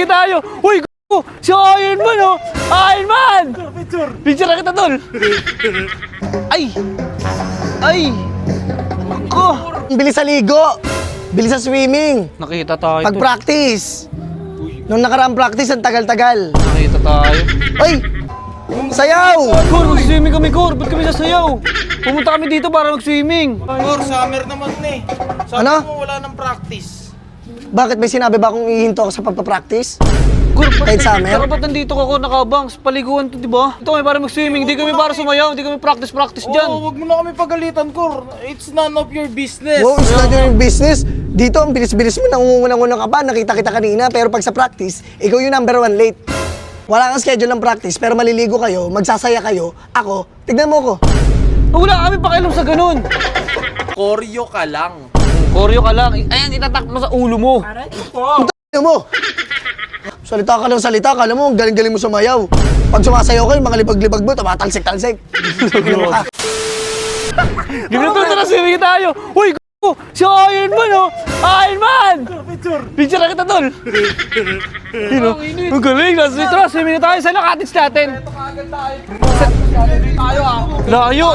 swimming tayo. Uy, si Iron Man, oh! Iron Man! Picture! Picture na kita, tol! Ay! Ay! Ako! Bilis sa ligo. Bilis sa swimming. Nakita tayo, tol. Pag-practice. Nung nakaraang practice, ang tagal-tagal. Nakita tayo. Ay! Sayaw! Kor, mag-swimming kami, Kor. Ba't kami sasayaw? Pumunta kami dito para mag-swimming. Or summer naman eh. Sabi Ano? mo wala nang practice. Bakit may sinabi ba akong ihinto ako sa pagpa-practice? Kor, Kahit summer? Saka ba't nandito ka, Kor, nakabang? Sa paliguan to, di ba? Ito kami para mag-swimming. Di kami para sumayaw. Di kami practice dyan. Oo, wag mo na kami pagalitan, Kor. It's none of your business. Wow, it's not your business. Dito, ang bilis-bilis mo, nangungunang-unang ka pa, nakita kita kanina, pero pag sa practice, ikaw yung number 1 late. Wala kang schedule ng practice, pero maliligo kayo, magsasaya kayo, ako, tignan mo ko. Wala kami pakialam sa ganun. Koryo ka lang. Koryo ka lang. Ayan, itatak mo sa ulo mo. Tignan mo. Salita ka lang salita, kala mo, ang galing-galing mo sumayaw. Pag sumasayaw kayo, mga libag-libag mo, tumatalsik-talsik. Tignan mo ka. Gano'n na swimming tayo. Uy, si Iron Man, oh! Iron Man! Picture na kita, tol. Ang galing. Tara, swimming na tayo. Saan ang cottage natin? Layo.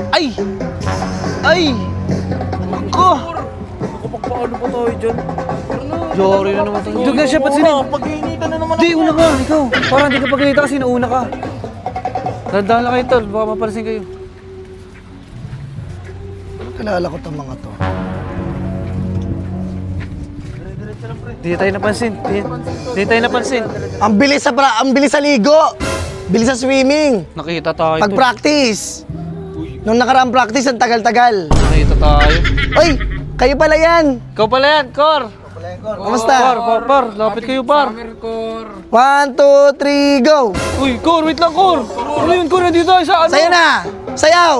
Ay! Ay! Ako! Paano ba tayo dyan? Yori na naman tayo. Dugnan siya, ba't sinin? Pag-iinitan na naman Di, una ka, ikaw. Parang di ka pagkita kasi nauna ka. Dandahan lang kayo, tol. Baka mapalasin kayo. Kilala ko itong mga to. Di tayo napansin. Di tayo napansin. Ang bilis sa ligo. Bilis sa swimming. Nakita tayo, tol. Pag-practice. Nung nakaraang practice, ang tagal-tagal. Nakita tayo. Oy, kayo pala yan. Ikaw pala yan, Kor. Kamusta? Par. Lapit kayo, Par. 1, 2, 3, go! Uy, Kor, wait lang, Kor. Ano yun, Kor? Nandito tayo sa ano? Sayo na! Sayaw!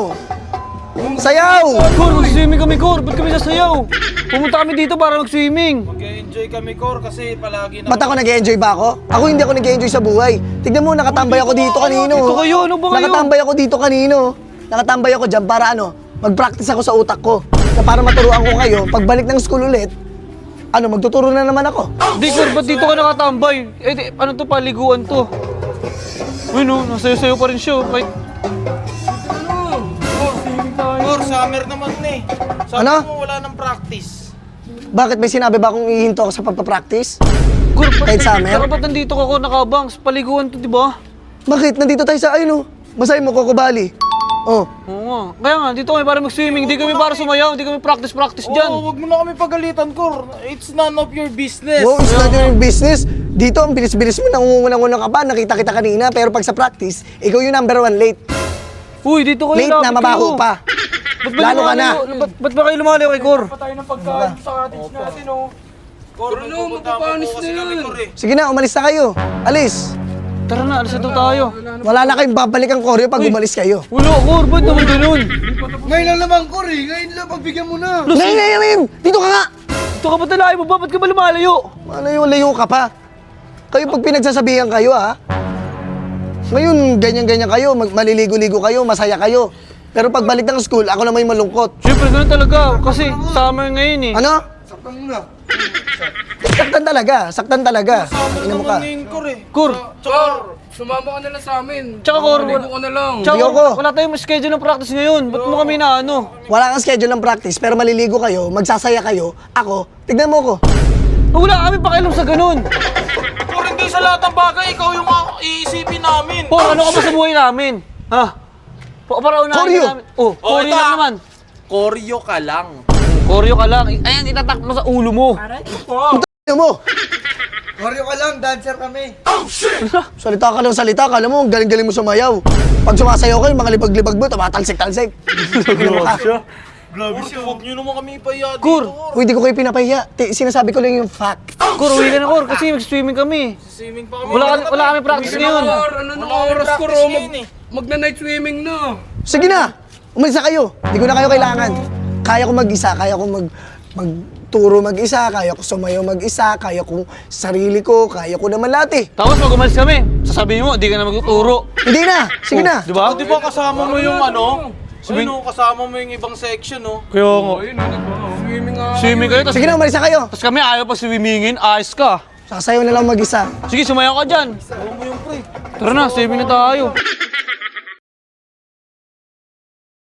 Sayaw! Kor, mag-swimming kami, Kor. Ba't kami sasayaw? Pumunta kami dito para mag-swimming. Mag-enjoy kami, Kor, kasi palagi na... Ba't ako nag-enjoy ba ako? Ako hindi ako nag-enjoy sa buhay. Tignan mo, nakatambay ako dito kanino. Dito kayo, ano ba kayo? Nakatambay ako dito kanino. Nakatambay ako dyan para ano, mag-practice ako sa utak ko. Na para maturuan ko kayo, pagbalik ng school ulit, ano, magtuturo na naman ako. Di, Kor, ba't dito ka nakatambay? Eh, ano to, paliguan to. Uy, no, nasayo-sayo pa rin siya. Wait. Kor, summer naman eh. Sabi Ano? mo wala nang practice. Bakit may sinabi ba akong ihinto ako sa pagpa-practice? Kor, Kahit summer? Saka ba't nandito ka, Kor, nakabang? Sa paliguan to, di ba? Bakit? Nandito tayo sa ayun oh. Masay mo, Kokobali. Oh. Oo nga. Kaya nga, dito kami para mag-swimming. Di kami para sumayaw. Di kami practice dyan. Oo, wag mo na kami pagalitan, Kor. It's none of your business. Wow, it's not your business. Dito, ang bilis-bilis mo, nangungunang-unang ka pa, nakita kita kanina, pero pag sa practice, ikaw yung number 1 late. Uy, dito kayo. Late na, lapit mabaho kayo. pa. Ba't ba Lalo ka na. Ba't ba kayo lumalayo kay Kor? Kor, magpupunta mo po kasi kami, Kor eh. Sige na, umalis na kayo. Alis. Tara na, alis na daw tayo. Wala na kayong babalik ang koryo pag umalis kayo. Wala, Kor, ba't naman ganun? Ngayon lang naman, Kor eh. Ngayon lang, pagbigyan mo na. Ngayon! Dito ka nga! Ito ka ba talayo mo ba? Ba't ka ba lumalayo? Malayo-layo ka pa. Kayo pag pinagsasabihan kayo, ha? Ngayon, ganyan-ganyan kayo, maliligo-ligo kayo, masaya kayo. Pero pag balik ng school, ako na may malungkot. Siyempre, ganun talaga. Kasi summer ngayon eh. Ano? Saktan mo na. Saktan talaga. Summer Ina mo naman ka. ngayon, Kor eh. Kor, Kor, sumama ka na lang sa amin. Tsaka, Kor, Ligo ka na lang. tsaka Ayoko. wala tayong schedule ng practice ngayon. Ba't mo kami na ano? Wala kang schedule ng practice, pero maliligo kayo, magsasaya kayo. Ako, tignan mo ko. Wala kami pakialam sa ganun. Kor, hindi sa lahat ng bagay, ikaw yung iisipin namin. Kor, ano ka ba sa buhay namin? Ha? Para unahin Koryo. ka namin. Oh, Koryo ito, lang ah. naman. Koryo ka lang. Koryo ka lang. Ayan, itatak mo sa ulo mo. Tignan mo. Koryo ka lang, dancer kami. Salita ka lang salita, kala mo, ang galing-galing mo sumayaw. Pag sumasayaw kayo, mga libag-libag mo, tumatalsik-talsik. Tignan mo ka. Grabe siya. Huwag nyo naman kami ipahiya dito, Kor. Kor. Uy, di ko kayo pinapahiya. Sinasabi ko lang yung fact. Kor, uwi ka na, Kor, kasi mag-swimming kami. Swimming pa kami. Wala kami practice ngayon. Kor, ano na Wala oras, akong Kor? practice Oh, ngayon eh. Magna-night swimming na. Sige na, umalis na kayo. Di ko na kayo kailangan. Kaya ko mag-isa, kaya ko magturo mag-isa, kaya ko sumayaw mag-isa, kaya ko sarili ko, kaya ko naman lahat eh. Tapos pag umalis kami, sasabihin mo, di ka na magtuturo. Hindi na, sige na. Di ba? Di ba kasama mo yung ano? Ayun, kasama mo yung ibang section, no? Kaya nga. Ayun, nagbabawi. Swimming nga. Swimming kayo, Sige na, umalis na kayo. tapos kami ayaw pa swimmingin, ayos ka. Sasayaw na lang mag-isa. Sige, sumayaw ka dyan. Tara na, swimming na tayo.